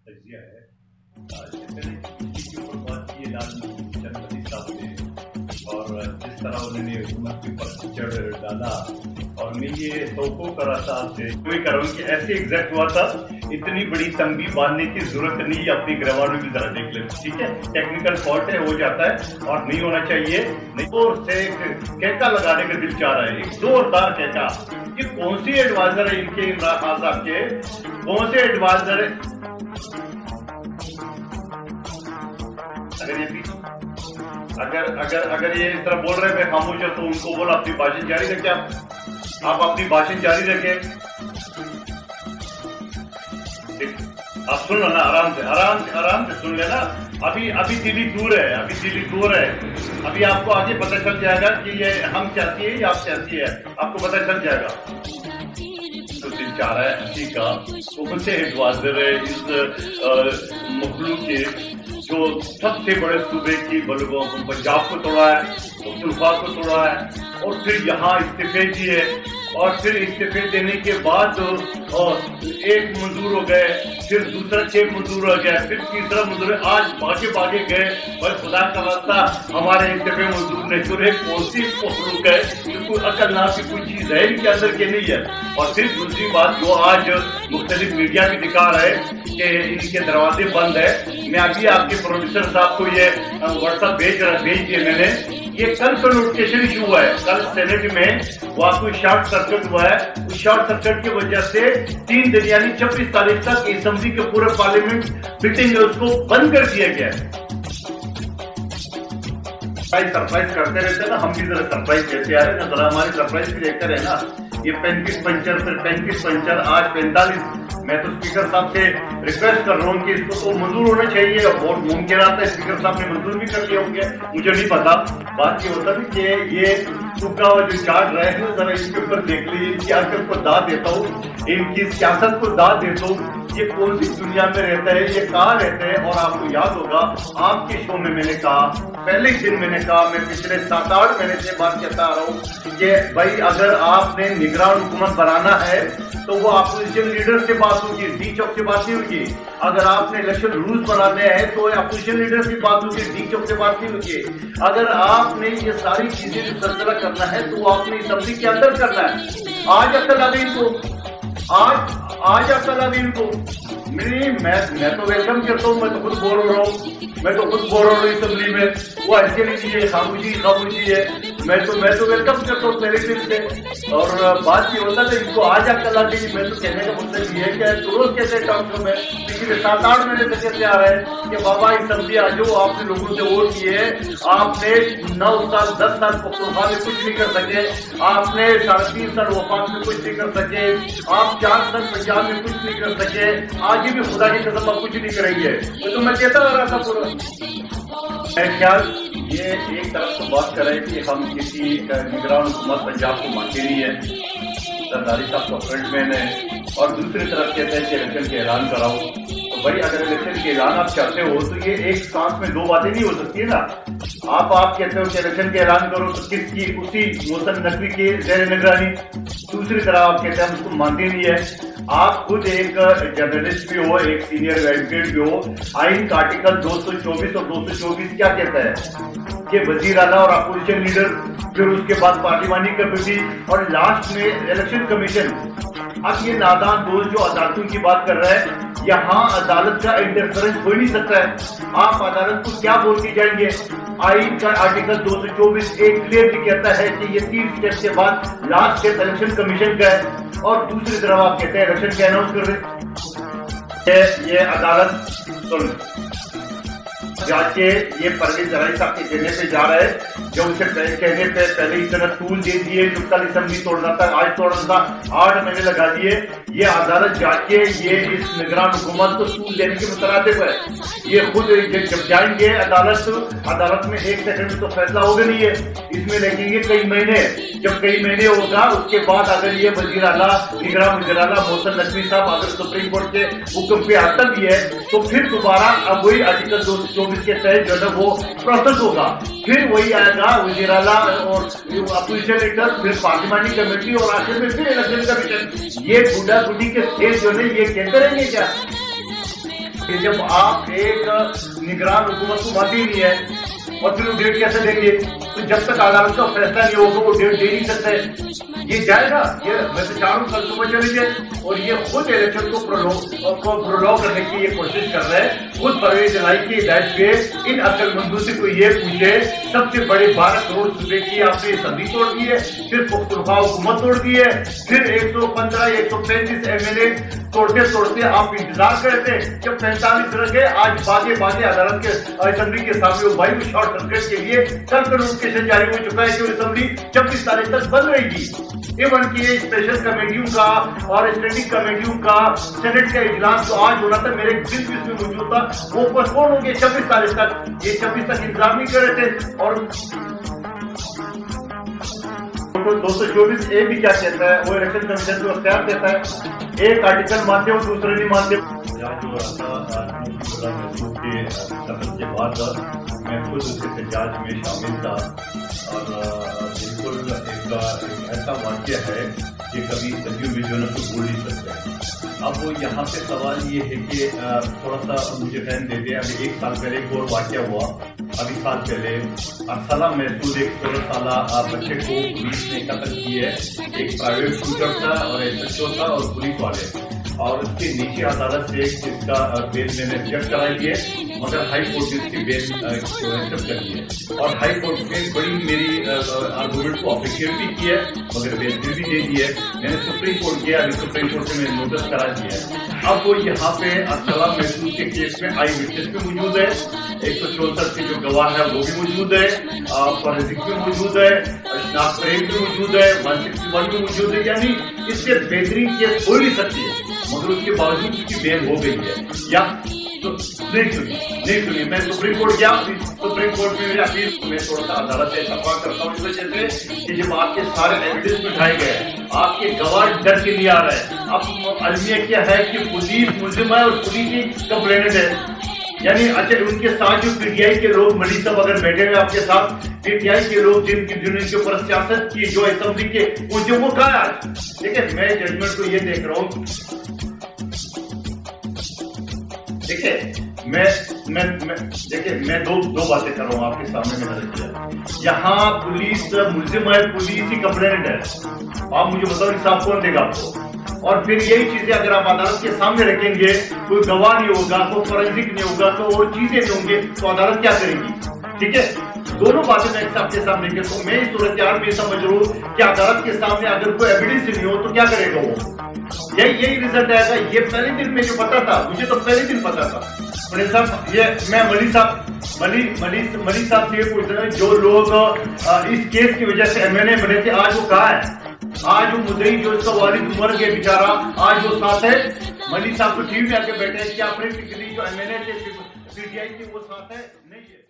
تجزیہ ہے اس سے پہلے کے اوپر بات کی چندی صاحب نے اور جس طرح انہوں نے حکومت کے اوپر چڑھ ڈالا اور میں یہ توقع کر رہا تھا آپ سے کوئی کر رہا ہوں کہ ایسے ایگزیکٹ ہوا تھا اتنی بڑی تنبیہ باندھنے کی ضرورت نہیں ہے اپنی گریوان میں بھی ذرا دیکھ لیں ٹھیک ہے ٹیکنیکل فالٹ ہے ہو جاتا ہے اور نہیں ہونا چاہیے نہیں اور سے کہکا لگانے کا دل چاہ رہا ہے ایک زوردار کہکا یہ کون سی ایڈوائزر ہے ان کے عمران خان صاحب کے کون سے ایڈوائزر اگر یہ اس طرح بول رہے ہیں میں خاموش ہوں تو ان کو بولا اپنی بھاشن جاری رکھیں آپ اپنی بھاشن جاری رکھیں آپ سن لو نا آرام سے سن لینا ابھی دلی دور ہے ابھی آپ کو آگے پتہ چل جائے گا کہ یہ ہم سیاسی ہے یا آپ سیاسی ہے آپ کو پتہ چل جائے گا تو دل چاہ رہا ہے اسی کا کون سے ایڈوائزر ہے اس مخلوق کے جو سب سے بڑے صوبے کی بلوغوں کو پنجاب کو توڑا ہے مختلفہ کو توڑا ہے اور پھر یہاں استعفے دیے اور پھر استعفے دینے کے بعد ایک منظور ہو گئے پھر دوسرا 6 منظور ہو گیا پھر تیسرا منظور آج باغے گئے اور خدا کا واسطہ ہمارے استعفے منظور نہیں تو ایک پوزیٹو مخلوق ہے کہ کوئی عقل نام کی کوئی چیز ہے ان کے اندر کے نہیں ہے اور پھر دوسری بات جو آج مختلف میڈیا بھی دکھا رہے کہ ان کے دروازے بند ہے میں ابھی آپ کے پروڈیوسر صاحب کو یہ واٹس ایپ بھیج دیے میں نے یہ کل کا نوٹیفکیشن ایشو ہوا ہے کل سینٹ میں وہاں کوئی شارٹ سرکٹ ہوا ہے اس شارٹ سرکٹ کی وجہ سے 3 دن یعنی 26 تاریخ تک اسمبلی کے پورے پارلیمنٹ میٹنگ ہے اس کو بند کر دیا گیا ہے سرپرائز کرتے رہتے ہیں نا ہم بھی ذرا سرپرائز دیتے آ رہے ہیں نا ذرا ہماری سرپرائز بھی دیکھتے رہے نا یہ 35 پنچر پھر 35 پنچر آج 45 میں تو اسپیکر صاحب سے ریکویسٹ کر رہا ہوں کہ اس کو تو منظور ہونا چاہیے اور بہت ممکن آتا ہے اسپیکر صاحب نے منظور بھی کر لیا ہوں گے مجھے نہیں پتا بات یہ ہوتا ہے کہ یہ چکا ہوا جو چارٹ رہے ہیں ذرا اس کے اوپر دیکھ لیجیے ان کی عقل کو داد دیتا ہوں ان کی سیاست کو داد دیتا ہوں یہ کون سی دنیا میں رہتا ہے یہ کہاں رہتا ہے اور آپ کو یاد ہوگا آپ کے شو میں نے کہا پہلے دن میں نے کہا میں پچھلے 7-8 مہینے سے بات کہتا آ رہا ہوں کہ بھائی اگر آپ نے نگران حکومت بنانا ہے تو وہ اپوزیشن لیڈر سے بات ہوگی ڈی چوک سے بات نہیں ہوگی اگر آپ نے الیکشن رولز بنانے ہیں تو اپوزیشن لیڈر سے بات ہوگی ڈی چوک سے بات نہیں ہوگی اگر آپ نے یہ ساری چیزیں جو سلسلہ کرنا ہے تو وہ آپ نے اسمبلی کے اندر کرنا ہے آج عقل آ گئی ان کو آج عقل آ گئی ان کو میں تو ویلکم کرتا ہوں میں تو خود بول رہا ہوں اسمبلی میں وہ ایسے نہیں ہے خاموشی ہے میں تو ویلکم کرتا ہوں پہلے دن سے اور بات یہ ہوتا ہے ان کو آج عقل آ گئی میں تو کہنے کا مطلب یہ ہے کہ روز کہتے ٹاک میں پچھلے 7-8 مہینے سے کہتے آ رہے ہیں کہ بابا اسمبلی آ جاؤ آپ نے لوگوں سے ووٹ کیے آپ نے 9 سال 10 سال پختونخوا میں کچھ نہیں کر سکے آپ نے 3.5 سال وفاق میں کچھ نہیں کر سکے آپ 4 سال پنجاب میں کچھ نہیں کر سکے آج بھی خدا کی قسم آپ کچھ نہیں کریں گے تو میں کہتا رہا تھا پورا میرے خیال یہ ایک طرف تو بات کر رہے کہ ہم کسی نگران حکومت پنجاب کو مانتے نہیں ہے سرداری صاحب کا فرنٹ مین ہے اور دوسری طرف کہتے ہیں کہ الیکشن کے اعلان کراؤ تو بھائی اگر الیکشن کے اعلان آپ چاہتے ہو تو یہ ایک سانس میں 2 باتیں نہیں ہو سکتی ہے نا آپ کہتے ہو کہ الیکشن کے اعلان کرو تو کس کی اسی محسن نقوی کی زیر نگرانی دوسری طرف آپ کہتے ہیں ہم اس کو مانتے نہیں ہے آپ خود ایک جرنلسٹ بھی ہو ایک سینئر ایڈوکیٹ بھی ہو آئین کا آرٹیکل 224 اور 224 کیا کہتا ہے کہ وزیر اعلیٰ اور اپوزیشن لیڈر پھر اس کے بعد پارلیمانی کمیٹی اور لاسٹ میں الیکشن کمیشن اب یہ نادان دوست جو عدالتوں کی بات کر رہا ہے یہاں عدالت کا انٹرفیرنس ہو ہی نہیں سکتا ہے آپ عدالت کو کیا بول کے جائیں گے آئین کا آرٹیکل 224 ایک کلیئرلی کہتا ہے کہ یہ 3 اسٹیپ کے بعد لاسٹ اسٹیپ الیکشن کمیشن کا ہے اور دوسری طرف آپ کہتے ہیں الیکشن کا اناؤنس کر رہے یہ عدالت سن جا کے یہ پرویز رائی صاحب کے کہنے پہ جا رہا ہے جو اسے کہنے پہ پہلے اتنا ٹول دے دیے جو کل اسمبلی توڑنا تھا آج توڑنا تھا 8 مہینے لگا دیے یہ عدالت جا کے یہ اس نگران حکومت کو ٹول دینے کے مترادف ہے یہ خود جب جائیں گے عدالت میں 1 سیکنڈ میں تو فیصلہ ہوگا نہیں ہے اس میں لگیں گے کئی مہینے جب کئی مہینے ہوگا اس کے بعد اگر یہ وزیر اعلیٰ نگران وزیر اعلیٰ محسن نقوی صاحب اگر سپریم کورٹ کے حکم پہ آتا بھی ہے تو پھر دوبارہ اب وہی آرٹیکل 224 کے تحت جو ہے وہ پروسیس ہوگا پھر وہی آئے گا وزیر اعلیٰ اور اپوزیشن لیڈر پھر پارلیمانی کمیٹی اور آخر میں پھر الیکشن کمیشن یہ بوڑھا بوڑھی کے کھیل جو ہے یہ کہتے رہیں گے کیا کہ جب آپ ایک نگران حکومت کو مانتے ہی نہیں ہے اور پھر وہ ڈیٹ کیسے دیں گے؟ تو جب تک عدالت کا فیصلہ نہیں ہوگا وہ ڈیٹ دے نہیں سکتے. یہ جائے گا. یہ میں تو چاہوں کل صبح چلے جائے. اور یہ خود الیکشن کو پرولونگ کرنے کی یہ کوشش کر رہے ہیں. خود پرویز الہی کی ہدایت کے ان عقل مندوں سے کوئی یہ پوچھے سب سے بڑے 12 کروڑ روپے کی آپ نے اسمبلی توڑ دی ہے, پھر پختونخوا حکومت توڑ دی ہے, پھر 115 135 MLA توڑتے آپ انتظار کرتے جب 45 رہ گئے. آج باغے عدالت کے اسمبلی کے سامنے وہ بھائی شارٹ سرکٹ کے لیے کل نوٹیفکیشن جاری ہو چکا ہے کہ اسمبلی 26 تاریخ تک بند رہے گی. ایون کہ یہ اسپیشل کمیٹیوں کا اور اسٹینڈنگ کمیٹیوں کا سینٹ کا اجلاس جو آج ہونا تھا میرے دل بھی اس میں موجود تھا, وہ پوسٹ پون ہو گیا 26 تاریخ تک. یہ 26 تک انتظام نہیں کر رہے تھے. اور 224A بھی کیا کہتا ہے, وہ الیکشن کمیشن کو اختیار دیتا ہے ایک آرٹیکل مانتے ہو دوسرے نہیں مانتے. کے بعد میں خود اس احتجاج میں شامل تھا اور بالکل ایک ایسا واقعہ ہے کہ کبھی صدیوں میں جو ہے تو بھول نہیں سکتے. اب وہ یہاں پہ سوال یہ ہے کہ تھوڑا سا مجھے ٹائم دے دیں. ابھی 1 سال پہلے ایک اور واقعہ ہوا. ابھی سال پہلے ارسلہ محسود ایک 16 سالہ بچے کو پولیس نے قتل کی ہے. ایک پرائیویٹ شوٹر تھا اور SHO تھا اور پولیس والے, اور اس کے نیچے عدالت سے اس کا بیل میں نے ریجیکٹ کرائی ہے, مگر ہائی کورٹ نے اس کی بیل ایکسپٹ کر دی ہے. اور ہائی کورٹ نے بڑی میری آرگومنٹ کو اپریشیٹ بھی کی ہے مگر بیل بھی دے دی ہے. میں نے سپریم کورٹ گیا, ابھی سپریم کورٹ سے میں نے نوٹس کرا دیا ہے. اب وہ یہاں پہ ارسلہ محسود کے کیس میں آئی وٹنس بھی موجود ہے, 164 کے جو گواہ ہے وہ بھی موجود ہے, فورینسک بھی موجود ہے, شناخت فریب بھی موجود ہے, 161 بھی موجود ہے. یعنی اس سے بہترین کیس ہو نہیں سکتی ہے مگر اس کے باوجود اس کی بیل ہو گئی ہے. یا نہیں سنی میں سپریم کورٹ گیا, سپریم کورٹ میں میری اپیل میں تھوڑا سا عدالت سے اتفاق کرتا ہوں اس وجہ سے کہ جب آپ کے سارے ایویڈنس بٹھائے گئے, آپ کے گواہ ڈر کے لیے آ رہے ہیں. اب المیہ کیا ہے کہ پولیس ملزم ہے اور پولیس ہی کمپلینٹ ہے. یعنی اچھا ان کے ساتھ جو PTI کے لوگ ملی صاحب اگر بیٹھے ہوئے آپ کے ساتھ, PTI کے لوگ جن کے اوپر سیاست کی جو اسمبلی کے وہ کہاں ہے آج. دیکھیں میں ججمنٹ کو یہ دیکھ رہا ہوں, دیکھیں میں دو باتیں کر رہا ہوں آپ کے سامنے میں نظر کیا. یہاں پولیس ملزم ہے, پولیس ہی کمپلینٹ ہے. آپ مجھے بتاؤ انصاف کون دے گا آپ کو؟ اور پھر یہی چیزیں اگر آپ عدالت کے سامنے رکھیں گے, کوئی گواہ نہیں ہوگا, کوئی فورینسک نہیں ہوگا, تو وہ چیزیں نہیں ہوں گے, تو عدالت کیا کرے گی؟ ٹھیک ہے, دونوں باتیں میں آپ کے سامنے کہتا ہوں. میں اس صورتحال میں سمجھ رہا ہوں کہ عدالت کے سامنے اگر کوئی ایویڈنس نہیں ہو تو کیا کرے گا وہ, یہی رزلٹ آئے گا. یہ پہلے دن میں جو پتا تھا, مجھے تو پہلے دن پتا تھا. صاحب یہ میں ملی صاحب سے یہ پوچھ رہا ہوں, جو لوگ اس کیس کی وجہ سے MLA بنے تھے آج وہ کہاں ہے؟ آج وہ مدعی جو اس کا والد مر گیا بیچارہ, آج وہ ساتھ ہے؟ ملی صاحب کو ٹی وی میں آ کے بیٹھے ہیں, کیا پریکٹیکلی جو MLA تھے PTI کے وہ ساتھ ہے؟ نہیں ہے.